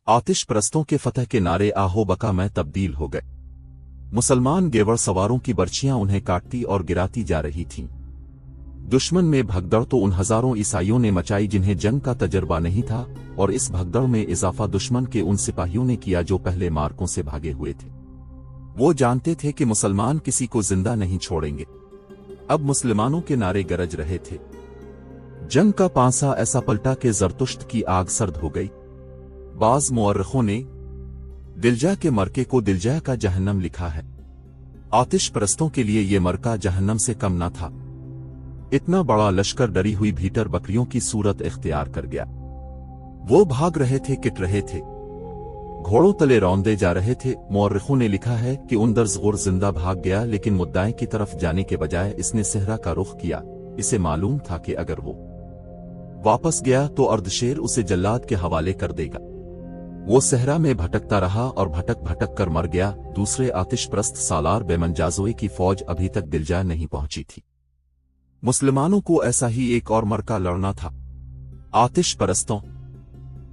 आतिश परस्तों के फतह के नारे आहो बका में तब्दील हो गए। मुसलमान गेवड़ सवारों की बर्छियां उन्हें काटती और गिराती जा रही थीं। दुश्मन में भगदड़ तो उन हजारों ईसाइयों ने मचाई जिन्हें जंग का तजर्बा नहीं था, और इस भगदड़ में इजाफा दुश्मन के उन सिपाहियों ने किया जो पहले मार्कों से भागे हुए थे। वो जानते थे कि मुसलमान किसी को जिंदा नहीं छोड़ेंगे। अब मुसलमानों के नारे गरज रहे थे। जंग का पांसा ऐसा पलटा कि जरतुश्त की आग सर्द हो गई। बाज मुअर्रिखों ने दिलजा के मरके को दिलजा का जहन्नम लिखा है। आतिश परस्तों के लिए ये मरका जहन्नम से कम न था। इतना बड़ा लश्कर डरी हुई भीतर बकरियों की सूरत इख्तियार कर गया। वो भाग रहे थे, किट रहे थे, घोड़ों तले रौंदे जा रहे थे। मुअर्रिखों ने लिखा है कि उंदर ज़ुर जिंदा भाग गया, लेकिन मुद्दाए की तरफ जाने के बजाय इसने सहरा का रुख किया। इसे मालूम था कि अगर वो वापस गया तो अर्दशेर उसे जल्लाद के हवाले कर देगा। वो सहरा में भटकता रहा और भटक भटक कर मर गया। दूसरे आतिश परस्त सालार बेमंजाज़ोए की फौज अभी तक दिलजा नहीं पहुंची थी। मुसलमानों को ऐसा ही एक और मरका लड़ना था। आतिश परस्तों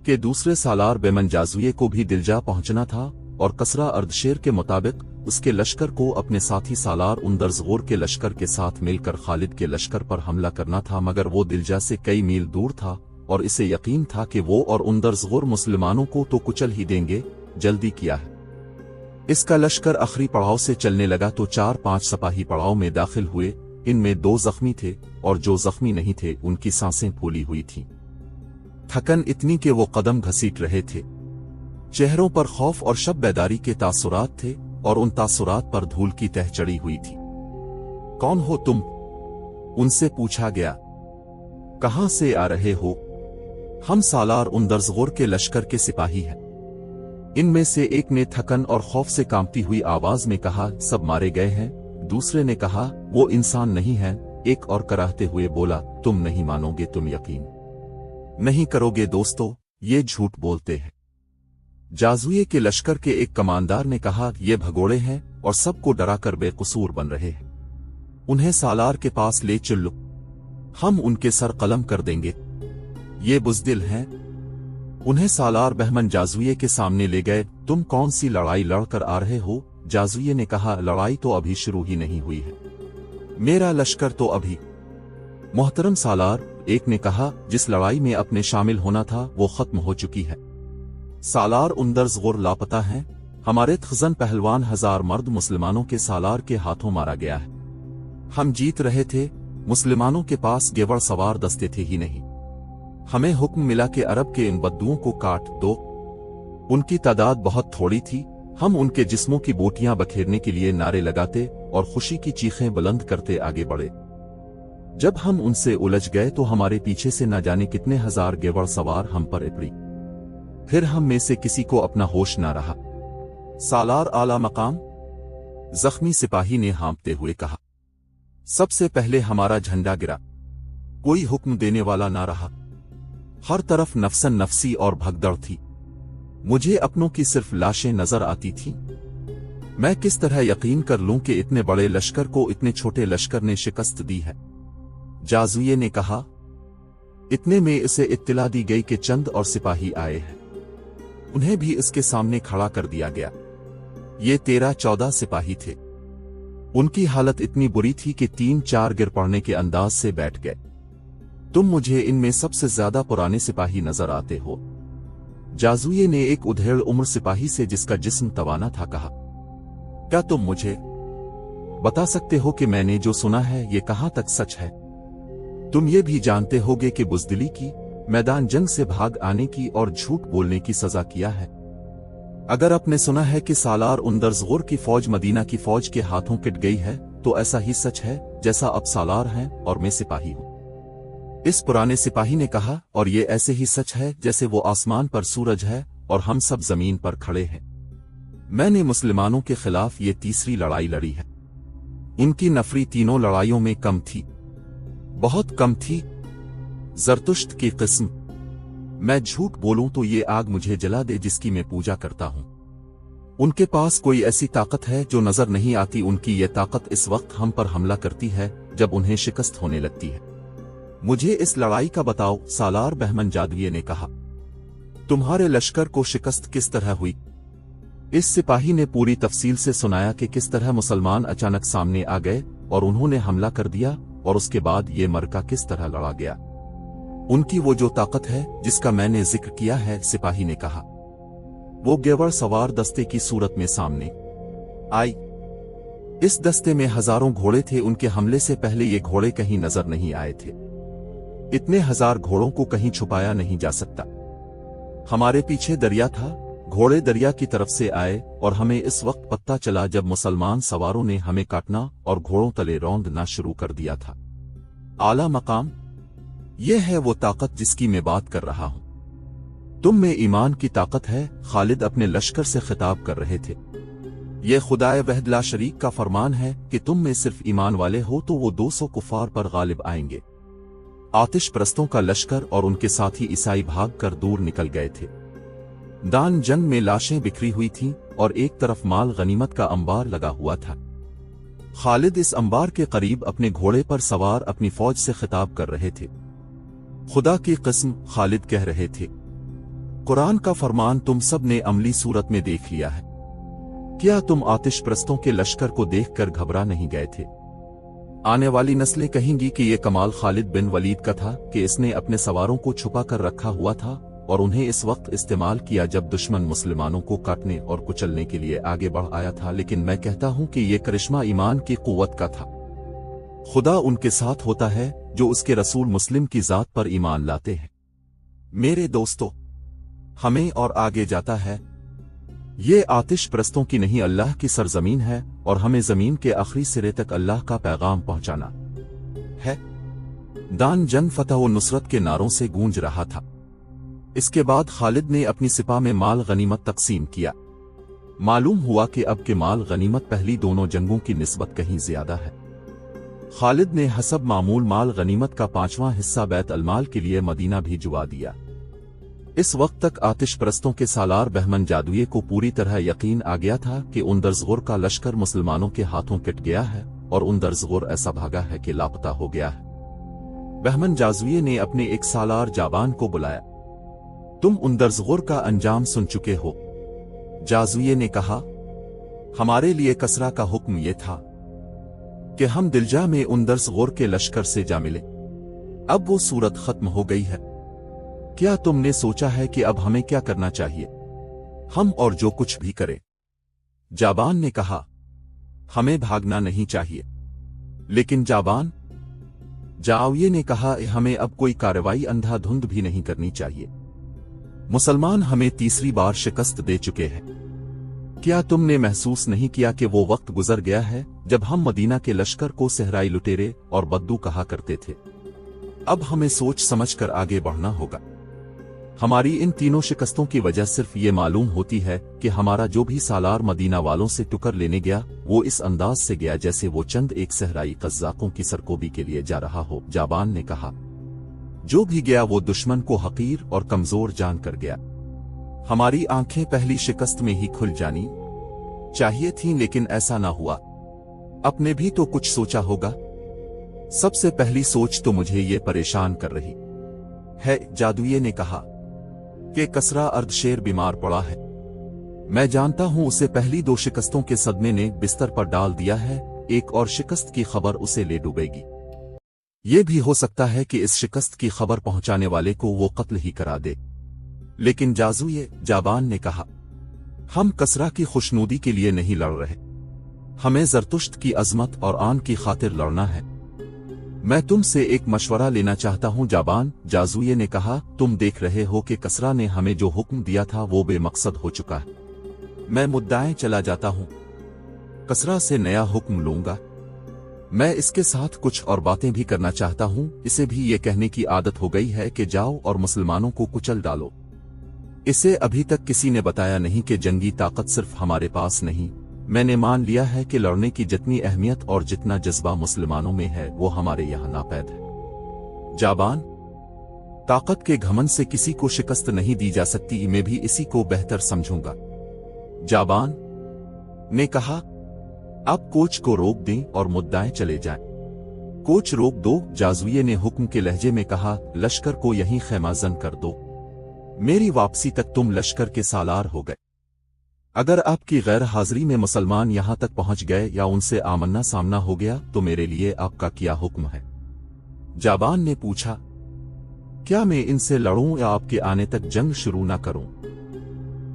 के दूसरे सालार बेमंजाज़ुए को भी दिलजा पहुंचना था, और कसरा अर्दशेर के मुताबिक उसके लश्कर को अपने साथी सालार उंदर ज़ुर के लश्कर के साथ मिलकर खालिद के लश्कर पर हमला करना था, मगर वो दिलजा से कई मील दूर था और इसे यकीन था कि वो और उंदर ज़ुर मुसलमानों को तो कुचल ही देंगे। जल्दी किया है। इसका लश्कर आखिरी पड़ाव से चलने लगा तो 4-5 सिपाही पड़ाव में दाखिल हुए। इनमें 2 जख्मी थे और जो जख्मी नहीं थे उनकी सांसें फूली हुई थीं। थकन इतनी कि वो कदम घसीट रहे थे। चेहरों पर खौफ और शब बेदारी के तासुरात थे, और उन तासुरात पर धूल की तह चढ़ी हुई थी। कौन हो तुम? उनसे पूछा गया। कहां से आ रहे हो? हम सालार उंदर ज़ुर के लश्कर के सिपाही हैं। इनमें से एक ने थकन और खौफ से कांपती हुई आवाज में कहा, सब मारे गए हैं। दूसरे ने कहा, वो इंसान नहीं है। एक और कराहते हुए बोला, तुम नहीं मानोगे, तुम यकीन नहीं करोगे दोस्तों, ये झूठ बोलते हैं। जाजुए के लश्कर के एक कमांदार ने कहा, ये भगोड़े हैं और सबको डराकर बेकसूर बन रहे हैं। उन्हें सालार के पास ले चलो, हम उनके सर कलम कर देंगे। ये बुज़दिल हैं। उन्हें सालार बहमन जाजुए के सामने ले गए। तुम कौन सी लड़ाई लड़कर आ रहे हो? जाजुए ने कहा, लड़ाई तो अभी शुरू ही नहीं हुई है, मेरा लश्कर तो अभी। मोहतरम सालार, एक ने कहा, जिस लड़ाई में अपने शामिल होना था वो खत्म हो चुकी है। सालार उंदर ज़ुर लापता हैं। हमारे खजन पहलवान 1000 मर्द मुसलमानों के सालार के हाथों मारा गया है। हम जीत रहे थे, मुसलमानों के पास गेवड़ सवार दस्ते थे ही नहीं। हमें हुक्म मिला कि अरब के इन बद्दुओं को काट दो। उनकी तादाद बहुत थोड़ी थी। हम उनके जिस्मों की बोटियां बखेरने के लिए नारे लगाते और खुशी की चीखें बुलंद करते आगे बढ़े। जब हम उनसे उलझ गए तो हमारे पीछे से न जाने कितने 1000 गेवड़ सवार हम पर इपड़ी। फिर हम में से किसी को अपना होश न रहा। सालार आला मकाम, जख्मी सिपाही ने हाँफते हुए कहा। सबसे पहले हमारा झंडा गिरा। कोई हुक्म देने वाला ना रहा। हर तरफ नफसन नफसी और भगदड़ थी। मुझे अपनों की सिर्फ लाशें नजर आती थीं। मैं किस तरह यकीन कर लूं कि इतने बड़े लश्कर को इतने छोटे लश्कर ने शिकस्त दी है? जाजुए ने कहा। इतने में इसे इत्तला दी गई कि चंद और सिपाही आए हैं। उन्हें भी इसके सामने खड़ा कर दिया गया। ये 13-14 सिपाही थे। उनकी हालत इतनी बुरी थी कि 3-4 गिर पड़ने के अंदाज से बैठ गए। तुम मुझे इनमें सबसे ज्यादा पुराने सिपाही नजर आते हो। जाजुए ने एक उधेड़ उम्र सिपाही से, जिसका जिस्म तवाना था, कहा, क्या तुम मुझे बता सकते हो कि मैंने जो सुना है ये कहां तक सच है? तुम ये भी जानते होगे कि बुज़दिली की, मैदान जंग से भाग आने की और झूठ बोलने की सजा किया है। अगर आपने सुना है कि सालार उंदर ज़ुर की फौज मदीना की फौज के हाथों किट गई है, तो ऐसा ही सच है जैसा अब सालार हैं और मैं सिपाही हूं। इस पुराने सिपाही ने कहा, और ये ऐसे ही सच है जैसे वो आसमान पर सूरज है और हम सब जमीन पर खड़े हैं। मैंने मुसलमानों के खिलाफ ये तीसरी लड़ाई लड़ी है। इनकी नफरी तीनों लड़ाइयों में कम थी, बहुत कम थी। जरतुश्त की किस्म, मैं झूठ बोलूं तो ये आग मुझे जला दे जिसकी मैं पूजा करता हूं। उनके पास कोई ऐसी ताकत है जो नजर नहीं आती। उनकी ये ताकत इस वक्त हम पर हमला करती है जब उन्हें शिकस्त होने लगती है। मुझे इस लड़ाई का बताओ, सालार बहमन जादुए ने कहा। तुम्हारे लश्कर को शिकस्त किस तरह हुई? इस सिपाही ने पूरी तफसील से सुनाया कि किस तरह मुसलमान अचानक सामने आ गए और उन्होंने हमला कर दिया और उसके बाद ये मरका किस तरह लड़ा गया। उनकी वो जो ताकत है जिसका मैंने जिक्र किया है, सिपाही ने कहा। वो गेवर सवार दस्ते की सूरत में सामने आई। इस दस्ते में हजारों घोड़े थे। उनके हमले से पहले ये घोड़े कहीं नजर नहीं आए थे। इतने हजार घोड़ों को कहीं छुपाया नहीं जा सकता। हमारे पीछे दरिया था, घोड़े दरिया की तरफ से आए और हमें इस वक्त पता चला जब मुसलमान सवारों ने हमें काटना और घोड़ों तले रौंदना शुरू कर दिया था। आला मकाम, यह है वो ताकत जिसकी मैं बात कर रहा हूं। तुम में ईमान की ताकत है। खालिद अपने लश्कर से खिताब कर रहे थे। यह खुदाए वहद ला शरीक का फरमान है कि तुम में सिर्फ ईमान वाले हो तो वो 200 कुफार पर गालिब आएंगे। आतिश परस्तों का लश्कर और उनके साथी ईसाई भागकर दूर निकल गए थे। दान जंग में लाशें बिखरी हुई थीं और एक तरफ माल गनीमत का अंबार लगा हुआ था। खालिद इस अंबार के करीब अपने घोड़े पर सवार अपनी फौज से खिताब कर रहे थे। खुदा की कसम, खालिद कह रहे थे, कुरान का फरमान तुम सब ने अमली सूरत में देख लिया है। क्या तुम आतिश परस्तों के लश्कर को देखकर घबरा नहीं गए थे? आने वाली नस्लें कहेंगी कि यह कमाल खालिद बिन वलीद का था कि इसने अपने सवारों को छुपा कर रखा हुआ था और उन्हें इस वक्त इस्तेमाल किया जब दुश्मन मुसलमानों को काटने और कुचलने के लिए आगे बढ़ आया था। लेकिन मैं कहता हूं कि यह करिश्मा ईमान की कुव्वत का था। खुदा उनके साथ होता है जो उसके रसूल मुस्लिम की जात पर ईमान लाते हैं। मेरे दोस्तों, हमें और आगे जाता है। ये आतिश परस्तों की नहीं, अल्लाह की सरजमीन है और हमें जमीन के आखिरी सिरे तक अल्लाह का पैगाम पहुंचाना है। दान जंग फतह व नुसरत के नारों से गूंज रहा था। इसके बाद खालिद ने अपनी सिपा में माल गनीमत तकसीम किया। मालूम हुआ कि अब के माल गनीमत पहली दोनों जंगों की निस्बत कहीं ज्यादा है। खालिद ने हसब मामूल माल गनीमत का 5वां हिस्सा बैत अलमाल के लिए मदीना भिजवा दिया। इस वक्त तक आतिश परस्तों के सालार बहमन जादुए को पूरी तरह यकीन आ गया था कि उंदरज़गुर का लश्कर मुसलमानों के हाथों कट गया है और उंदरज़गुर ऐसा भागा है कि लापता हो गया है। बहमन जादुए ने अपने एक सालार जाबान को बुलाया। तुम उंदरज़गुर का अंजाम सुन चुके हो। जादुए ने कहा, हमारे लिए कसरा का हुक्म यह था कि हम दिलजा में उंदरज़गुर के लश्कर से जा मिले। अब वो सूरत खत्म हो गई है। क्या तुमने सोचा है कि अब हमें क्या करना चाहिए? हम और जो कुछ भी करें। जाबान ने कहा, हमें भागना नहीं चाहिए। लेकिन जाविये ने कहा, हमें अब कोई कार्रवाई अंधाधुंध भी नहीं करनी चाहिए। मुसलमान हमें तीसरी बार शिकस्त दे चुके हैं। क्या तुमने महसूस नहीं किया कि वो वक्त गुजर गया है जब हम मदीना के लश्कर को सहराई लुटेरे और बद्दू कहा करते थे? अब हमें सोच समझकर आगे बढ़ना होगा। हमारी इन तीनों शिकस्तों की वजह सिर्फ ये मालूम होती है कि हमारा जो भी सालार मदीना वालों से टुकर लेने गया वो इस अंदाज से गया जैसे वो चंद एक सहराई कज़्ज़ाकों की सरकोबी के लिए जा रहा हो। जाबान ने कहा, जो भी गया वो दुश्मन को हकीर और कमजोर जानकर गया। हमारी आंखें पहली शिकस्त में ही खुल जानी चाहिए थीं, लेकिन ऐसा ना हुआ। अपने भी तो कुछ सोचा होगा। सबसे पहली सोच तो मुझे ये परेशान कर रही है। जादुए ने कहा कि कसरा अर्धशेर बीमार पड़ा है। मैं जानता हूं उसे पहली 2 शिकस्तों के सदमे ने बिस्तर पर डाल दिया है। एक और शिकस्त की खबर उसे ले डूबेगी। ये भी हो सकता है कि इस शिकस्त की खबर पहुंचाने वाले को वो कत्ल ही करा दे। लेकिन जाबान ने कहा, हम कसरा की खुशनूदी के लिए नहीं लड़ रहे। हमें ज़रतुश्त की अजमत और आन की खातिर लड़ना है। मैं तुमसे एक मशवरा लेना चाहता हूं जाबान, जादुए ने कहा। तुम देख रहे हो कि कसरा ने हमें जो हुक्म दिया था वो बेमकसद हो चुका है। मैं मुद्दाएं चला जाता हूं, कसरा से नया हुक्म लूंगा। मैं इसके साथ कुछ और बातें भी करना चाहता हूं। इसे भी ये कहने की आदत हो गई है कि जाओ और मुसलमानों को कुचल डालो। इसे अभी तक किसी ने बताया नहीं कि जंगी ताकत सिर्फ हमारे पास नहीं। मैंने मान लिया है कि लड़ने की जितनी अहमियत और जितना जज्बा मुसलमानों में है वो हमारे यहां नापैद है। जाबान, ताकत के घमंड से किसी को शिकस्त नहीं दी जा सकती। मैं भी इसी को बेहतर समझूंगा। जाबान ने कहा, अब कोच को रोक दें और मुद्दाएं चले जाएं। कोच रोक दो, जादुए ने हुक्म के लहजे में कहा। लश्कर को यहीं खैमाजन कर दो। मेरी वापसी तक तुम लश्कर के सालार हो गए। अगर आपकी गैर हाजिरी में मुसलमान यहां तक पहुंच गए या उनसे आमना सामना हो गया तो मेरे लिए आपका क्या हुक्म है? जाबान ने पूछा, क्या मैं इनसे लड़ूं या आपके आने तक जंग शुरू ना करूं?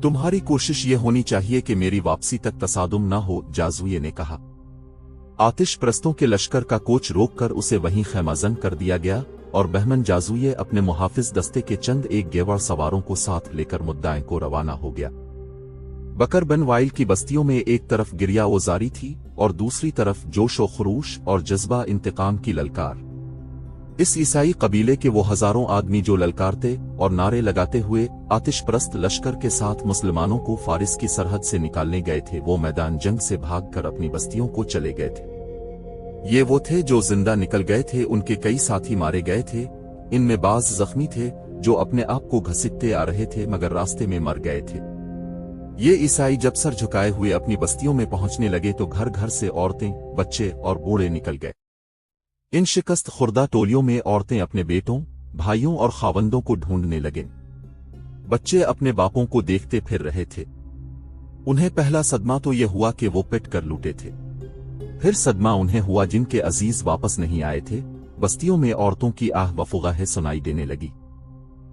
तुम्हारी कोशिश ये होनी चाहिए कि मेरी वापसी तक तसादुम ना हो, जाजुए ने कहा। आतिश प्रस्तों के लश्कर का कोच रोककर उसे वहीं खैमाजन कर दिया गया और बहमन जाजुए अपने मुहाफिज दस्ते के चंद एक गेवर सवारों को साथ लेकर मुद्दाएं को रवाना हो गया। बकर बन वाइल की बस्तियों में एक तरफ गिरिया जारी थी और दूसरी तरफ जोश व खरूश और जज्बा इंतकाम की ललकार। इस ईसाई कबीले के वो हजारों आदमी जो ललकारते और नारे लगाते हुए आतिशप्रस्त लश्कर के साथ मुसलमानों को फारिस की सरहद से निकालने गए थे, वो मैदान जंग से भागकर अपनी बस्तियों को चले गए थे। ये वो थे जो जिंदा निकल गए थे, उनके कई साथी मारे गए थे। इनमें बाज जख्मी थे जो अपने आप को घसीटते आ रहे थे मगर रास्ते में मर गए थे। ये ईसाई जब सर झुकाए हुए अपनी बस्तियों में पहुंचने लगे तो घर घर से औरतें, बच्चे और बूढ़े निकल गए। इन शिकस्त खुर्दा टोलियों में औरतें अपने बेटों, भाइयों और खावंदों को ढूंढने लगे। बच्चे अपने बापों को देखते फिर रहे थे। उन्हें पहला सदमा तो यह हुआ कि वो पिट कर लूटे थे। फिर सदमा उन्हें हुआ जिनके अजीज वापस नहीं आए थे। बस्तियों में औरतों की आह वफुगाहें सुनाई देने लगी।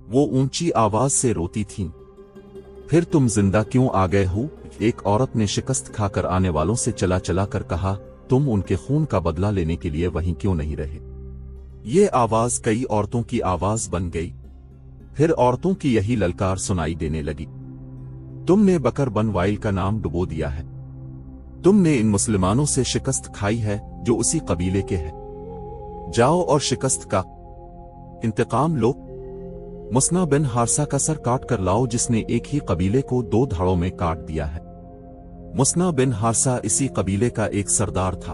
वो ऊंची आवाज से रोती थीं, फिर तुम जिंदा क्यों आ गए हो? एक औरत ने शिकस्त खाकर आने वालों से चला चला कर कहा, तुम उनके खून का बदला लेने के लिए वहीं क्यों नहीं रहे? ये आवाज कई औरतों की आवाज बन गई। फिर औरतों की यही ललकार सुनाई देने लगी, तुमने बकर बन वाइल का नाम डुबो दिया है। तुमने इन मुसलमानों से शिकस्त खाई है जो उसी कबीले के हैं। जाओ और शिकस्त का इंतकाम लो। मुसना बिन हारसा का सर काट कर लाओ, जिसने एक ही कबीले को 2 धड़ों में काट दिया है। मुसना बिन हारसा इसी कबीले का एक सरदार था।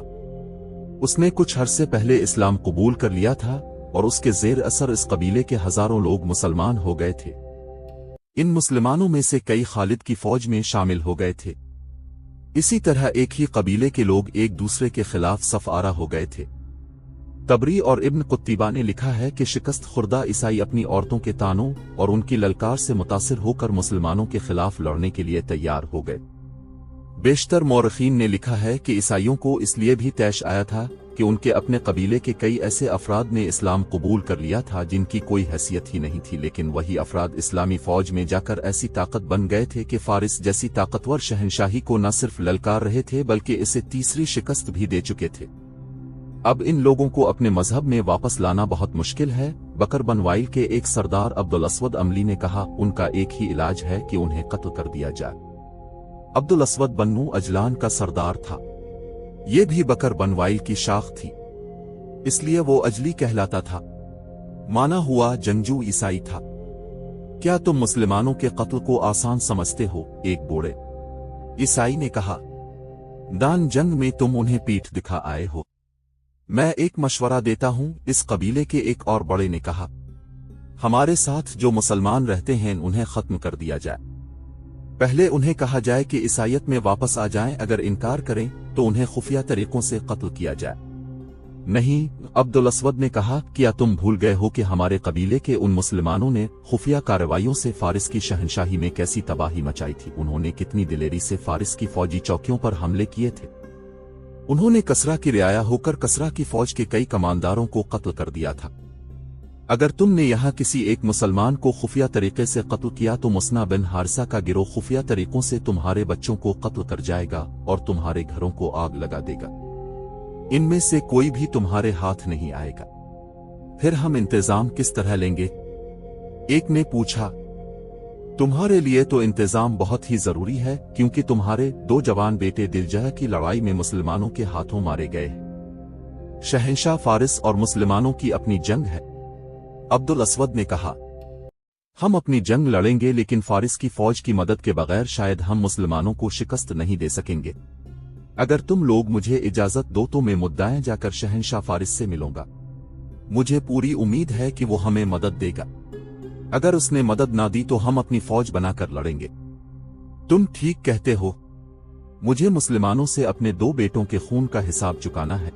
उसने कुछ अरसे पहले इस्लाम कबूल कर लिया था और उसके जेर असर इस कबीले के हजारों लोग मुसलमान हो गए थे। इन मुसलमानों में से कई खालिद की फौज में शामिल हो गए थे। इसी तरह एक ही कबीले के लोग एक दूसरे के खिलाफ सफ आरा हो गए थे। तबरी और इब्न कुत्तिबा ने लिखा है कि शिकस्त खुर्दा ईसाई अपनी औरतों के तानों और उनकी ललकार से मुतासिर होकर मुसलमानों के खिलाफ लड़ने के लिए तैयार हो गए। बेशतर मौरखीन ने लिखा है कि ईसाइयों को इसलिए भी तैश आया था कि उनके अपने कबीले के कई ऐसे अफराद ने इस्लाम कबूल कर लिया था जिनकी कोई हैसियत ही नहीं थी, लेकिन वही अफराद इस्लामी फौज में जाकर ऐसी ताकत बन गए थे कि फारिस जैसी ताकतवर शहनशाही को न सिर्फ ललकार रहे थे बल्कि इसे तीसरी शिकस्त भी दे चुके थे। अब इन लोगों को अपने मजहब में वापस लाना बहुत मुश्किल है। बकर बन वाइल के एक सरदार अब्दुल अस्वद अमली ने कहा, उनका एक ही इलाज है कि उन्हें कत्ल कर दिया जाए। अब्दुल अस्वद बन्नू अजलान का सरदार था। ये भी बकर बन वाइल की शाख थी, इसलिए वो अजली कहलाता था। माना हुआ जंगजू ईसाई था। क्या तुम मुसलमानों के कत्ल को आसान समझते हो? एक बूढ़े ईसाई ने कहा, दान जंग में तुम उन्हें पीठ दिखा आए हो। मैं एक मशवरा देता हूं, इस कबीले के एक और बड़े ने कहा, हमारे साथ जो मुसलमान रहते हैं उन्हें खत्म कर दिया जाए। पहले उन्हें कहा जाए कि ईसाईयत में वापस आ जाएं, अगर इनकार करें तो उन्हें खुफिया तरीकों से कत्ल किया जाए। नहीं, अब्दुल अस्वद ने कहा, क्या तुम भूल गए हो कि हमारे कबीले के उन मुसलमानों ने खुफिया कार्रवाइयों से फारिस की शहनशाही में कैसी तबाही मचाई थी? उन्होंने कितनी दिलेरी से फारिस की फौजी चौकियों पर हमले किए थे। उन्होंने कसरा की रियाया होकर कसरा की फौज के कई कमांडारों को कत्ल कर दिया था। अगर तुमने यहाँ किसी एक मुसलमान को खुफिया तरीके से कत्ल किया तो मुसना बिन हारिसा का गिरोह खुफिया तरीकों से तुम्हारे बच्चों को कत्ल कर जाएगा और तुम्हारे घरों को आग लगा देगा। इनमें से कोई भी तुम्हारे हाथ नहीं आएगा। फिर हम इंतजाम किस तरह लेंगे? एक ने पूछा, तुम्हारे लिए तो इंतजाम बहुत ही जरूरी है, क्योंकि तुम्हारे 2 जवान बेटे दिलजह की लड़ाई में मुसलमानों के हाथों मारे गए हैं। शहंशाह फारिस और मुसलमानों की अपनी जंग है। अब्दुल अस्वद ने कहा, हम अपनी जंग लड़ेंगे, लेकिन फारिस की फौज की मदद के बगैर शायद हम मुसलमानों को शिकस्त नहीं दे सकेंगे। अगर तुम लोग मुझे इजाजत दो तो मैं मुद्दाएं जाकर शहंशाह फारिस से मिलूंगा। मुझे पूरी उम्मीद है कि वो हमें मदद देगा। अगर उसने मदद ना दी तो हम अपनी फौज बनाकर लड़ेंगे। तुम ठीक कहते हो। मुझे मुसलमानों से अपने 2 बेटों के खून का हिसाब चुकाना है।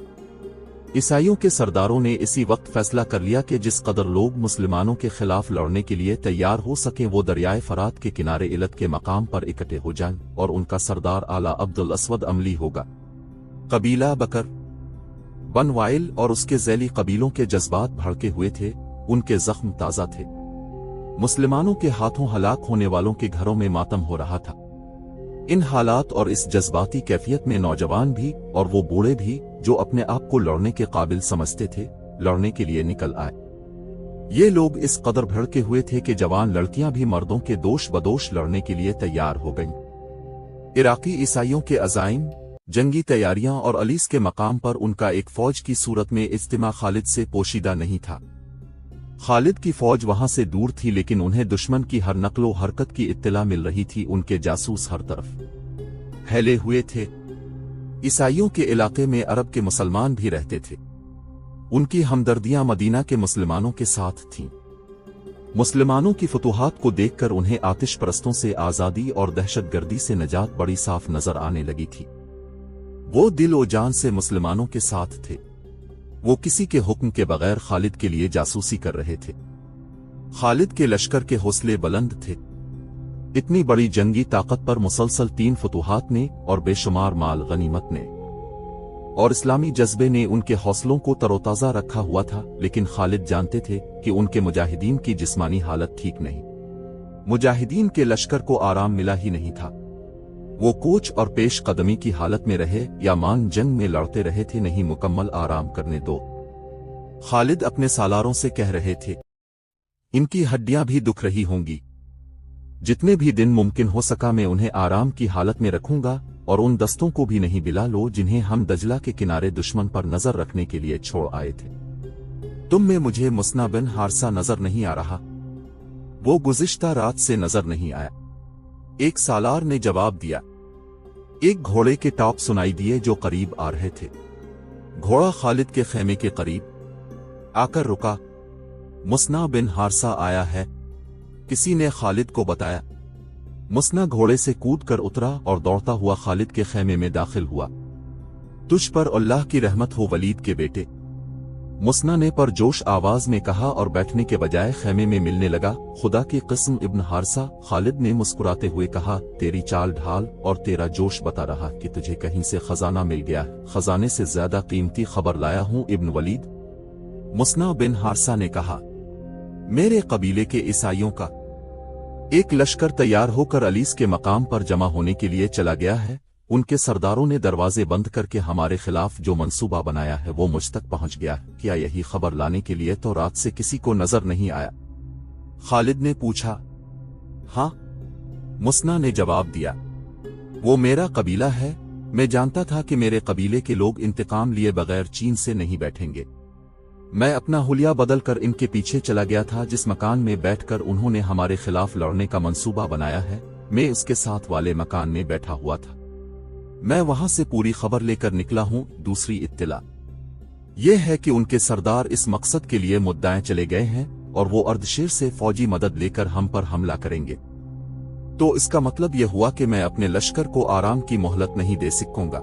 ईसाइयों के सरदारों ने इसी वक्त फैसला कर लिया कि जिस कदर लोग मुसलमानों के खिलाफ लड़ने के लिए तैयार हो सकें वो दरियाए फरात के किनारे इलत के मकाम पर इकट्ठे हो जाएं और उनका सरदार आला अब्दुल अस्वद अमली होगा। कबीला बकर बन वाइल और उसके ज़ैली कबीलों के जज्बात भड़के हुए थे, उनके जख्म ताज़ा थे। मुसलमानों के हाथों हलाक होने वालों के घरों में मातम हो रहा था। इन हालात और इस जज्बाती कैफियत में नौजवान भी और वो बूढ़े भी जो अपने आप को लड़ने के काबिल समझते थे, लड़ने के लिए निकल आए। ये लोग इस कदर भड़के हुए थे कि जवान लड़कियां भी मर्दों के दोष बदोश लड़ने के लिए तैयार हो गईं। इराकी ईसाइयों के अज़ाइम, जंगी तैयारियां और अलीस के मकाम पर उनका एक फौज की सूरत में इज्तिमा खालिद से पोशीदा नहीं था। खालिद की फौज वहां से दूर थी, लेकिन उन्हें दुश्मन की हर नकलो हरकत की इत्तला मिल रही थी। उनके जासूस हर तरफ फैले हुए थे। ईसाइयों के इलाके में अरब के मुसलमान भी रहते थे। उनकी हमदर्दियां मदीना के मुसलमानों के साथ थीं। मुसलमानों की फतूहात को देखकर उन्हें आतिश परस्तों से आज़ादी और दहशतगर्दी से निजात बड़ी साफ नजर आने लगी थी। वो दिल ओ जान से मुसलमानों के साथ थे। वो किसी के हुक्म के बगैर खालिद के लिए जासूसी कर रहे थे। खालिद के लश्कर के हौसले बुलंद थे। इतनी बड़ी जंगी ताकत पर मुसलसल 3 फतूहात ने और बेशुमार माल गनीमत ने और इस्लामी जज्बे ने उनके हौसलों को तरोताजा रखा हुआ था। लेकिन खालिद जानते थे कि उनके मुजाहिदीन की जिस्मानी हालत ठीक नहीं। मुजाहिदीन के लश्कर को आराम मिला ही नहीं था। वो कोच और पेश कदमी की हालत में रहे या मान जंग में लड़ते रहे थे, नहीं मुकम्मल आराम करने दो। खालिद अपने सालारों से कह रहे थे, इनकी हड्डियां भी दुख रही होंगी। जितने भी दिन मुमकिन हो सका मैं उन्हें आराम की हालत में रखूंगा और उन दस्तों को भी नहीं बिला लो जिन्हें हम दजला के किनारे दुश्मन पर नजर रखने के लिए छोड़ आए थे। तुम में मुझे मुस्ना बिन हारसा नजर नहीं आ रहा? वो गुज़िश्ता रात से नजर नहीं आया। एक सालार ने जवाब दिया। एक घोड़े के टॉप सुनाई दिए जो करीब आ रहे थे। घोड़ा खालिद के खेमे के करीब आकर रुका। मुस्ना बिन हारसा आया है, किसी ने खालिद को बताया। मुस्ना घोड़े से कूदकर उतरा और दौड़ता हुआ खालिद के खेमे में दाखिल हुआ। तुझ पर अल्लाह की रहमत हो वलीद के बेटे, मुस्ना ने पर जोश आवाज में कहा और बैठने के बजाय खेमे में मिलने लगा। खुदा की कसम इब्न हारसा, खालिद ने मुस्कुराते हुए कहा, तेरी चाल ढाल और तेरा जोश बता रहा कि तुझे कहीं से खजाना मिल गया। खजाने से ज्यादा कीमती खबर लाया हूं इब्न वलीद। मुस्ना बिन हारसा ने कहा, मेरे कबीले के ईसाइयों का एक लश्कर तैयार होकर अलीस के मकाम पर जमा होने के लिए चला गया है। उनके सरदारों ने दरवाजे बंद करके हमारे खिलाफ जो मंसूबा बनाया है वो मुझ तक पहुंच गया। क्या यही खबर लाने के लिए तो रात से किसी को नजर नहीं आया? खालिद ने पूछा। हाँ, मुस्ना ने जवाब दिया। वो मेरा कबीला है। मैं जानता था कि मेरे कबीले के लोग इंतकाम लिए बगैर चीन से नहीं बैठेंगे। मैं अपना हुलिया बदल कर इनके पीछे चला गया था। जिस मकान में बैठकर उन्होंने हमारे खिलाफ लड़ने का मंसूबा बनाया है, मैं उसके साथ वाले मकान में बैठा हुआ था। मैं वहां से पूरी खबर लेकर निकला हूं। दूसरी इत्तला यह है कि उनके सरदार इस मकसद के लिए मुद्दाएं चले गए हैं और वो अर्धशेर से फौजी मदद लेकर हम पर हमला करेंगे। तो इसका मतलब यह हुआ कि मैं अपने लश्कर को आराम की मोहलत नहीं दे सकूंगा।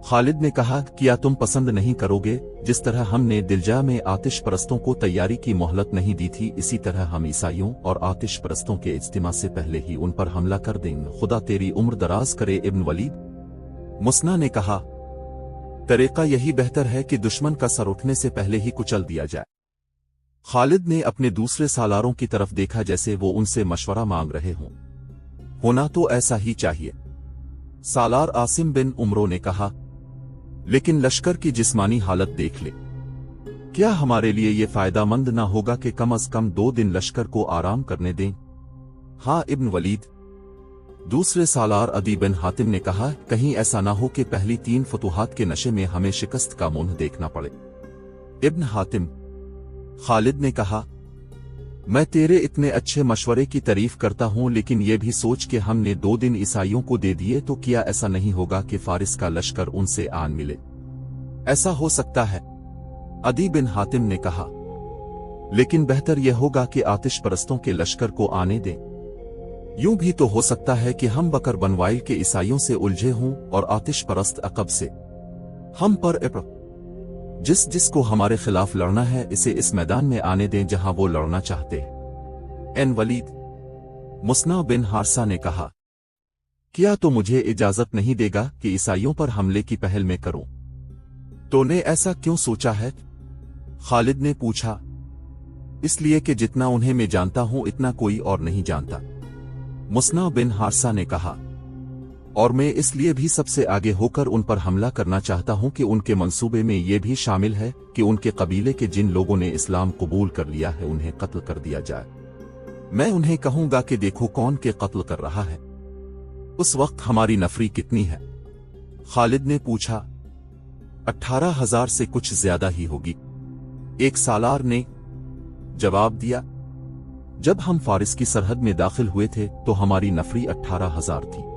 खालिद ने कहा, क्या तुम पसंद नहीं करोगे? जिस तरह हमने दिलजा में आतिश परस्तों को तैयारी की मोहलत नहीं दी थी, इसी तरह हम ईसाइयों और आतिश परस्तों के इज्तिमा से पहले ही उन पर हमला कर देंगे। खुदा तेरी उम्र दराज करे इब्न वलीद। मुस्ना ने कहा, तरीका यही बेहतर है कि दुश्मन का सर उठने से पहले ही कुचल दिया जाए। खालिद ने अपने दूसरे सालारों की तरफ देखा जैसे वो उनसे मशवरा मांग रहे हों। होना तो ऐसा ही चाहिए। सालार आसिम बिन उमरो ने कहा, लेकिन लश्कर की जिस्मानी हालत देख ले। क्या हमारे लिए ये फायदामंद ना होगा कि कम अज कम 2 दिन लश्कर को आराम करने दें? हाँ इब्न वलीद। दूसरे सालार अदी बिन हातिम ने कहा, कहीं ऐसा ना हो कि पहली 3 फतूहात के नशे में हमें शिकस्त का मुंह देखना पड़े। इब्न हातिम। खालिद ने कहा, मैं तेरे इतने अच्छे मशवरे की तारीफ करता हूं, लेकिन यह भी सोच के हमने 2 दिन ईसाइयों को दे दिए तो क्या ऐसा नहीं होगा कि फारिस का लश्कर उनसे आन मिले? ऐसा हो सकता है, अदी बिन हातिम ने कहा, लेकिन बेहतर यह होगा कि आतिश परस्तों के लश्कर को आने दें। यूं भी तो हो सकता है कि हम बकर बनवाइल के ईसाइयों से उलझे हों और आतिश परस्त अकब से हम पर जिस को हमारे खिलाफ लड़ना है इसे इस मैदान में आने दें जहां वो लड़ना चाहते एन वलीद, मुसना बिन हारसा ने कहा, क्या तो मुझे इजाजत नहीं देगा कि ईसाइयों पर हमले की पहल में करूं? तो ने ऐसा क्यों सोचा है? खालिद ने पूछा। इसलिए कि जितना उन्हें मैं जानता हूं इतना कोई और नहीं जानता, मुसना बिन हारसा ने कहा, और मैं इसलिए भी सबसे आगे होकर उन पर हमला करना चाहता हूं कि उनके मंसूबे में यह भी शामिल है कि उनके कबीले के जिन लोगों ने इस्लाम कबूल कर लिया है उन्हें कत्ल कर दिया जाए। मैं उन्हें कहूंगा कि देखो कौन के कत्ल कर रहा है। उस वक्त हमारी नफरी कितनी है? खालिद ने पूछा। 18,000 से कुछ ज्यादा ही होगी, एक सालार ने जवाब दिया। जब हम फारिस की सरहद में दाखिल हुए थे तो हमारी नफरी 18,000 थी।